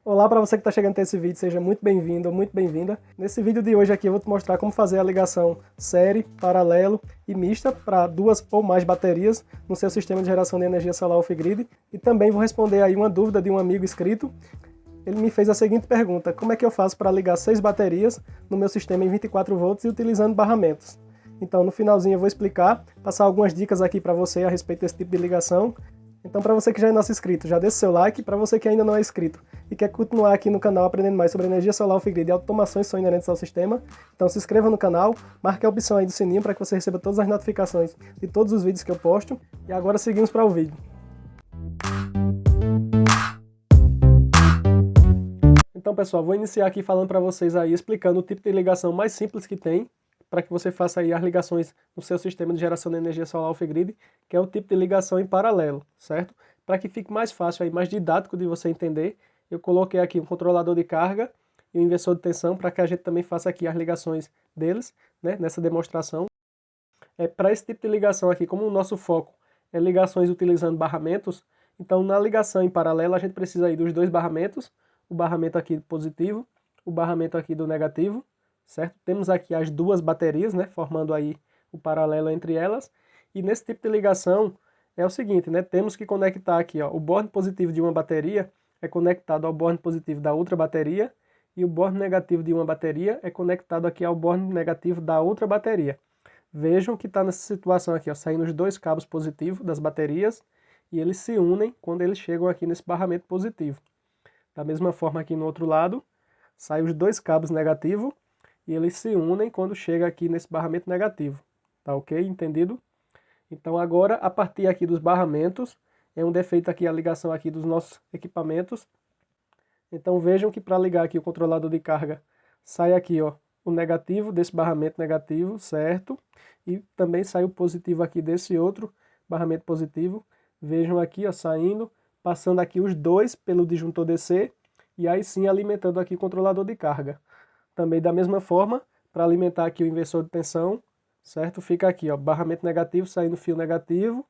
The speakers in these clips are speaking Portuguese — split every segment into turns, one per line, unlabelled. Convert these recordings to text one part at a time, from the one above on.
Olá para você que está chegando até esse vídeo, seja muito bem-vindo ou muito bem-vinda. Nesse vídeo de hoje aqui eu vou te mostrar como fazer a ligação série, paralelo e mista para duas ou mais baterias no seu sistema de geração de energia solar off-grid. E também vou responder aí uma dúvida de um amigo inscrito. Ele me fez a seguinte pergunta: como é que eu faço para ligar 6 baterias no meu sistema em 24 volts e utilizando barramentos? Então no finalzinho eu vou explicar, passar algumas dicas aqui para você a respeito desse tipo de ligação. Então, para você que já é nosso inscrito, já deixa o seu like. Para você que ainda não é inscrito e quer continuar aqui no canal aprendendo mais sobre energia solar off-grid e automações que são inerentes ao sistema, então se inscreva no canal, marque a opção aí do sininho para que você receba todas as notificações de todos os vídeos que eu posto. E agora seguimos para o vídeo. Então, pessoal, vou iniciar aqui falando para vocês aí, explicando o tipo de ligação mais simples que tem, para que você faça aí as ligações no seu sistema de geração de energia solar off-grid, que é o tipo de ligação em paralelo, certo? Para que fique mais fácil aí, mais didático de você entender, eu coloquei aqui um controlador de carga e um inversor de tensão para que a gente também faça aqui as ligações deles, né, nessa demonstração. Para esse tipo de ligação aqui, como o nosso foco é ligações utilizando barramentos, então na ligação em paralelo a gente precisa aí dos dois barramentos, o barramento aqui positivo, o barramento aqui do negativo, certo? Temos aqui as duas baterias, né, formando aí o paralelo entre elas. E nesse tipo de ligação é o seguinte, né, temos que conectar aqui, ó, o borne positivo de uma bateria é conectado ao borne positivo da outra bateria e o borne negativo de uma bateria é conectado aqui ao borne negativo da outra bateria. Vejam que está nessa situação aqui, ó, saindo os dois cabos positivos das baterias e eles se unem quando eles chegam aqui nesse barramento positivo. Da mesma forma aqui no outro lado, saem os dois cabos negativos e eles se unem quando chega aqui nesse barramento negativo. Tá ok? Entendido? Então agora, a partir aqui dos barramentos, é um defeito aqui a ligação aqui dos nossos equipamentos. Então vejam que para ligar aqui o controlador de carga, sai aqui, ó, o negativo desse barramento negativo, certo? E também sai o positivo aqui desse outro barramento positivo. Vejam aqui, ó, saindo, passando aqui os dois pelo disjuntor DC e aí sim alimentando aqui o controlador de carga. Também da mesma forma, para alimentar aqui o inversor de tensão, certo? Fica aqui, ó, barramento negativo saindo fio negativo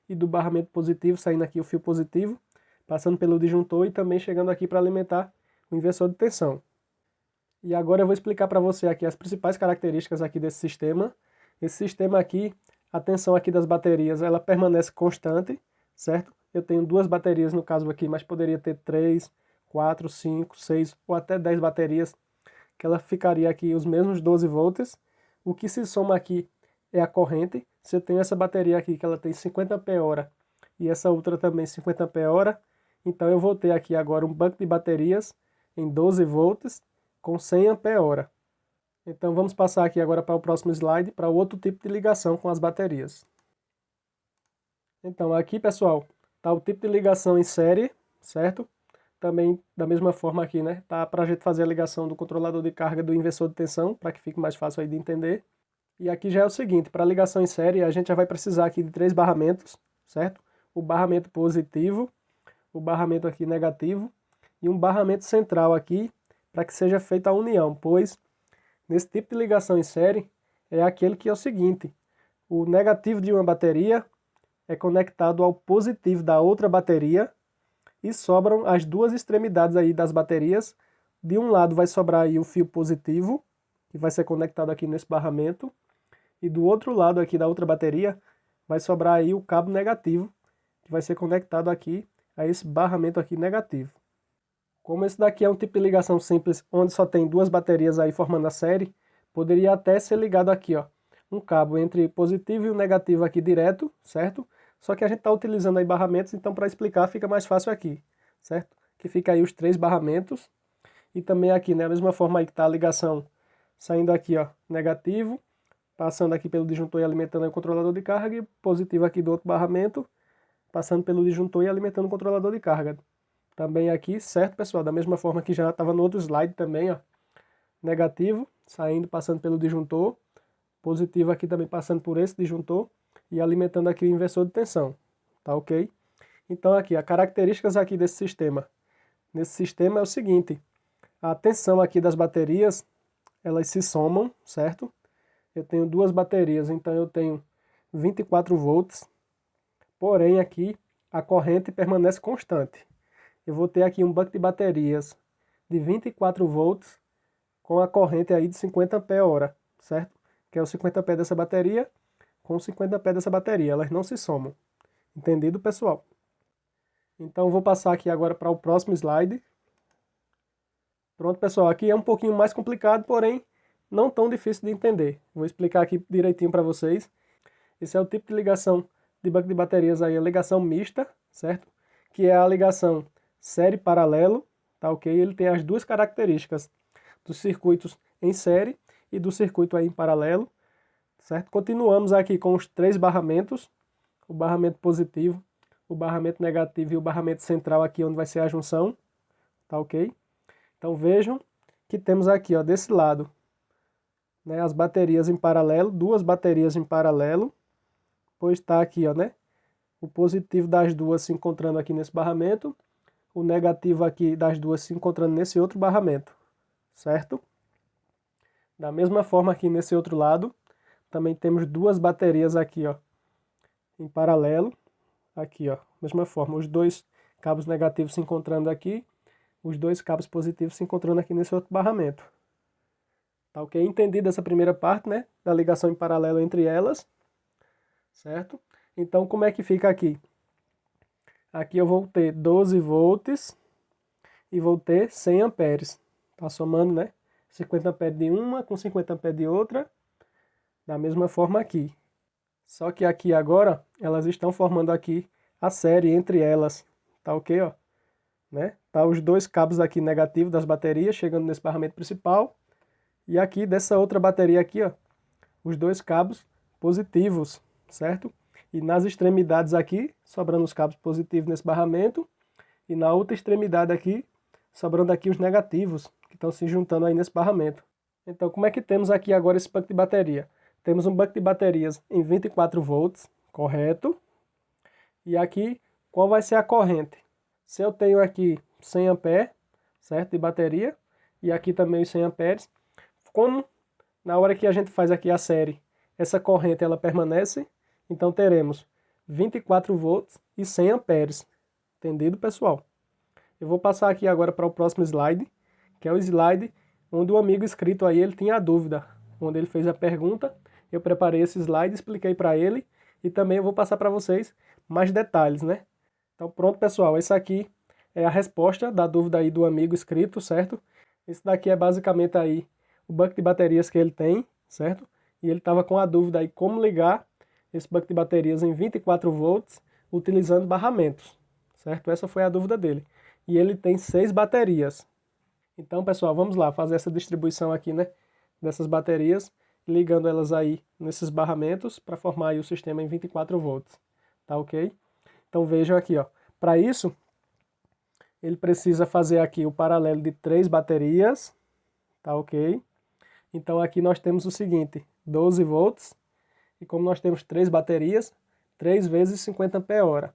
e do barramento positivo saindo aqui o fio positivo, passando pelo disjuntor e também chegando aqui para alimentar o inversor de tensão. E agora eu vou explicar para você aqui as principais características aqui desse sistema. Esse sistema aqui, a tensão aqui das baterias, ela permanece constante, certo? Eu tenho duas baterias no caso aqui, mas poderia ter 3, 4, 5, 6 ou até 10 baterias, que ela ficaria aqui os mesmos 12 volts. O que se soma aqui é a corrente. Se eu tenho essa bateria aqui que ela tem 50 ampere e essa outra também 50 ampere, então eu vou ter aqui agora um banco de baterias em 12 volts com 100 ampere. Então vamos passar aqui agora para o próximo slide, para outro tipo de ligação com as baterias. Então aqui, pessoal, está o tipo de ligação em série, certo? Também da mesma forma aqui, né? Tá para a gente fazer a ligação do controlador de carga do inversor de tensão, para que fique mais fácil aí de entender. E aqui já é o seguinte, para ligação em série, a gente já vai precisar aqui de 3 barramentos, certo? O barramento positivo, o barramento aqui negativo e um barramento central aqui, para que seja feita a união, pois nesse tipo de ligação em série é aquele que é o seguinte, o negativo de uma bateria é conectado ao positivo da outra bateria e sobram as duas extremidades aí das baterias. De um lado vai sobrar aí o fio positivo, que vai ser conectado aqui nesse barramento, e do outro lado aqui da outra bateria vai sobrar aí o cabo negativo, que vai ser conectado aqui a esse barramento aqui negativo. Como esse daqui é um tipo de ligação simples, onde só tem duas baterias aí formando a série, poderia até ser ligado aqui, ó, um cabo entre positivo e o negativo aqui direto, certo? Só que a gente está utilizando aí barramentos, então para explicar fica mais fácil aqui, certo? Que fica aí os 3 barramentos. E também aqui, né, a mesma forma aí que está a ligação saindo aqui, ó, negativo, passando aqui pelo disjuntor e alimentando o controlador de carga, e positivo aqui do outro barramento, passando pelo disjuntor e alimentando o controlador de carga. Também aqui, certo, pessoal? Da mesma forma que já estava no outro slide também, ó, negativo, saindo, passando pelo disjuntor, positivo aqui também passando por esse disjuntor e alimentando aqui o inversor de tensão, tá ok? Então aqui, as características aqui desse sistema. Nesse sistema é o seguinte, a tensão aqui das baterias, elas se somam, certo? Eu tenho duas baterias, então eu tenho 24 volts, porém aqui a corrente permanece constante. eu vou ter aqui um banco de baterias de 24 volts com a corrente aí de 50 ampere-hora, certo? Que é o 50 ampere dessa bateria com 50 ampere dessa bateria, elas não se somam. Entendido, pessoal? Então vou passar aqui agora para o próximo slide. Pronto, pessoal, aqui é um pouquinho mais complicado, porém não tão difícil de entender. Vou explicar aqui direitinho para vocês. Esse é o tipo de ligação de banco de baterias aí, a ligação mista, certo? Que é a ligação série paralelo, tá ok? Ele tem as duas características dos circuitos em série e do circuito aí em paralelo, certo? Continuamos aqui com os três barramentos, o barramento positivo, o barramento negativo e o barramento central aqui onde vai ser a junção, tá ok? Então vejam que temos aqui, ó, desse lado, né, as baterias em paralelo, duas baterias em paralelo, pois está aqui, ó, né, o positivo das duas se encontrando aqui nesse barramento, o negativo aqui das duas se encontrando nesse outro barramento, certo? Da mesma forma aqui nesse outro lado, também temos duas baterias aqui, ó, em paralelo, aqui, ó, mesma forma, os dois cabos negativos se encontrando aqui, os dois cabos positivos se encontrando aqui nesse outro barramento. Tá ok? Entendido essa primeira parte, né, da ligação em paralelo entre elas, certo? Então, como é que fica aqui? Aqui eu vou ter 12 volts e vou ter 100 amperes. Tá somando, né? 50 amperes de uma com 50 amperes de outra, da mesma forma aqui. Só que aqui agora, elas estão formando aqui a série entre elas, tá ok, ó? Né? Tá os dois cabos aqui negativos das baterias chegando nesse barramento principal. E aqui dessa outra bateria aqui, ó, os dois cabos positivos, certo? E nas extremidades aqui, sobrando os cabos positivos nesse barramento. E na outra extremidade aqui, sobrando aqui os negativos, que estão se juntando aí nesse barramento. Então, como é que temos aqui agora esse banco de bateria? Temos um banco de baterias em 24 volts, correto? E aqui, qual vai ser a corrente? Se eu tenho aqui 100 ampere, certo, de bateria, e aqui também os 100 amperes, como na hora que a gente faz aqui a série, essa corrente ela permanece, então teremos 24 volts e 100 amperes. Entendido, pessoal? Eu vou passar aqui agora para o próximo slide, que é o slide onde o amigo inscrito aí ele tinha a dúvida, onde ele fez a pergunta, eu preparei esse slide, expliquei para ele e também eu vou passar para vocês mais detalhes, né? Então pronto, pessoal, esse aqui é a resposta da dúvida aí do amigo inscrito, certo? Esse daqui é basicamente aí o banco de baterias que ele tem, certo? E ele estava com a dúvida aí como ligar esse banco de baterias em 24 volts utilizando barramentos, certo? Essa foi a dúvida dele. E ele tem 6 baterias. Então, pessoal, vamos lá fazer essa distribuição aqui, né? Dessas baterias, ligando elas aí nesses barramentos para formar aí o sistema em 24 volts. Tá ok? Então vejam aqui, ó. Para isso, ele precisa fazer aqui o paralelo de 3 baterias. Tá ok? Então aqui nós temos o seguinte, 12 volts, e como nós temos 3 baterias, 3 vezes 50 ampere-hora.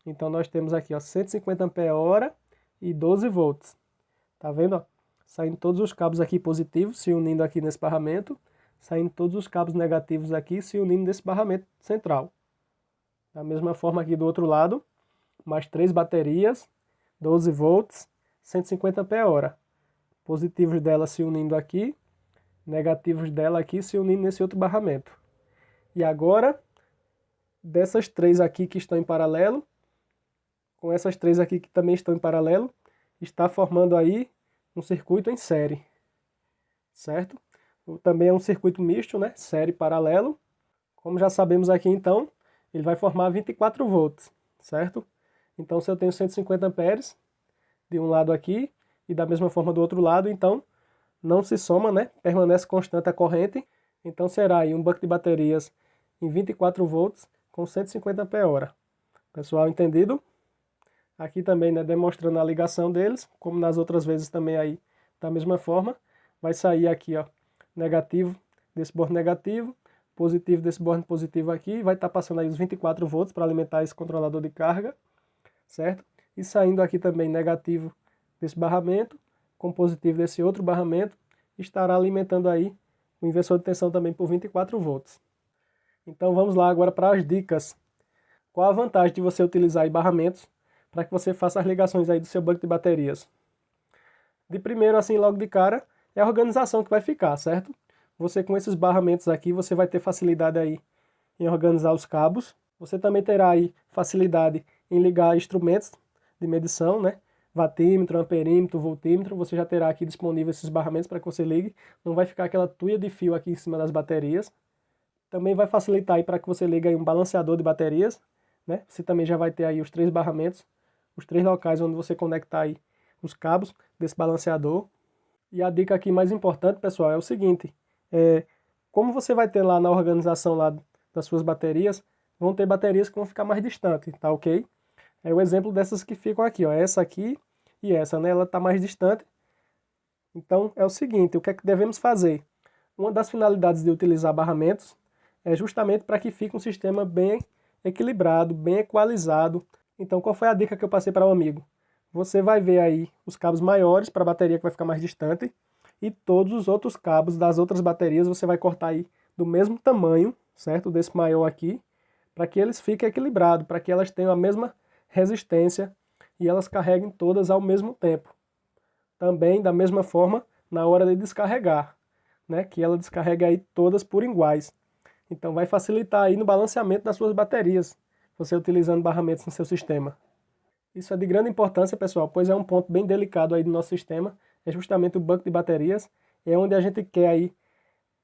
Então nós temos aqui, ó, 150 ampere-hora e 12 volts. Tá vendo, ó? Saindo todos os cabos aqui positivos, se unindo aqui nesse barramento, saindo todos os cabos negativos aqui, se unindo nesse barramento central. Da mesma forma aqui do outro lado, mais 3 baterias, 12 volts, 150 ampere-hora. Positivos dela se unindo aqui, negativos dela aqui se unindo nesse outro barramento. E agora, dessas 3 aqui que estão em paralelo, com essas 3 aqui que também estão em paralelo, está formando aí um circuito em série, certo? Também é um circuito misto, né? Série paralelo. Como já sabemos aqui então, ele vai formar 24 volts, certo? Então se eu tenho 150 amperes de um lado aqui e da mesma forma do outro lado, então não se soma, né? Permanece constante a corrente. Então será aí um banco de baterias em 24 volts com 150 ampere-hora. Pessoal, entendido? Aqui também, né, demonstrando a ligação deles, como nas outras vezes também aí da mesma forma. Vai sair aqui, ó, negativo desse borne negativo, positivo desse borne positivo aqui, vai estar passando aí os 24 volts para alimentar esse controlador de carga, certo? E saindo aqui também negativo desse barramento, com positivo desse outro barramento, estará alimentando aí o inversor de tensão também por 24 volts. Então vamos lá agora para as dicas. Qual a vantagem de você utilizar aí barramentos para que você faça as ligações aí do seu banco de baterias. De primeiro, assim, logo de cara, é a organização que vai ficar, certo? Você com esses barramentos aqui, você vai ter facilidade aí em organizar os cabos. Você também terá aí facilidade em ligar instrumentos de medição, né? Watímetro, amperímetro, voltímetro, você já terá aqui disponível esses barramentos para que você ligue. Não vai ficar aquela tuia de fio aqui em cima das baterias. Também vai facilitar aí para que você ligue aí um balanceador de baterias, né? Você também já vai ter aí os 3 barramentos, os 3 locais onde você conectar aí os cabos desse balanceador. E a dica aqui mais importante, pessoal, é o seguinte, como você vai ter lá na organização lá das suas baterias, vão ter baterias que vão ficar mais distantes, tá ok? É o exemplo dessas que ficam aqui, ó, essa aqui e essa, né? Ela está mais distante. Então é o seguinte, o que é que devemos fazer? Uma das finalidades de utilizar barramentos é justamente para que fique um sistema bem equilibrado, bem equalizado. Então qual foi a dica que eu passei para o amigo? Você vai ver aí os cabos maiores para a bateria que vai ficar mais distante e todos os outros cabos das outras baterias você vai cortar aí do mesmo tamanho, certo? Desse maior aqui, para que eles fiquem equilibrados, para que elas tenham a mesma resistência e elas carreguem todas ao mesmo tempo. Também da mesma forma na hora de descarregar, né? Que ela descarregue aí todas por iguais. Então vai facilitar aí no balanceamento das suas baterias, você utilizando barramentos no seu sistema. Isso é de grande importância, pessoal, pois é um ponto bem delicado aí do nosso sistema, é justamente o banco de baterias, é onde a gente quer aí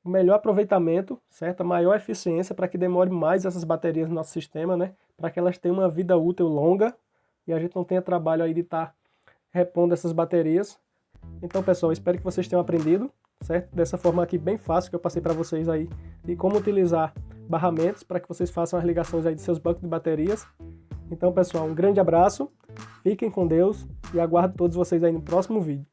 o melhor aproveitamento, certo? A maior eficiência para que demore mais essas baterias no nosso sistema, né? Para que elas tenham uma vida útil longa e a gente não tenha trabalho aí de estar repondo essas baterias. Então, pessoal, espero que vocês tenham aprendido, certo? Dessa forma aqui bem fácil que eu passei para vocês aí de como utilizar barramentos para que vocês façam as ligações aí de seus bancos de baterias. Então, pessoal, um grande abraço, fiquem com Deus e aguardo todos vocês aí no próximo vídeo.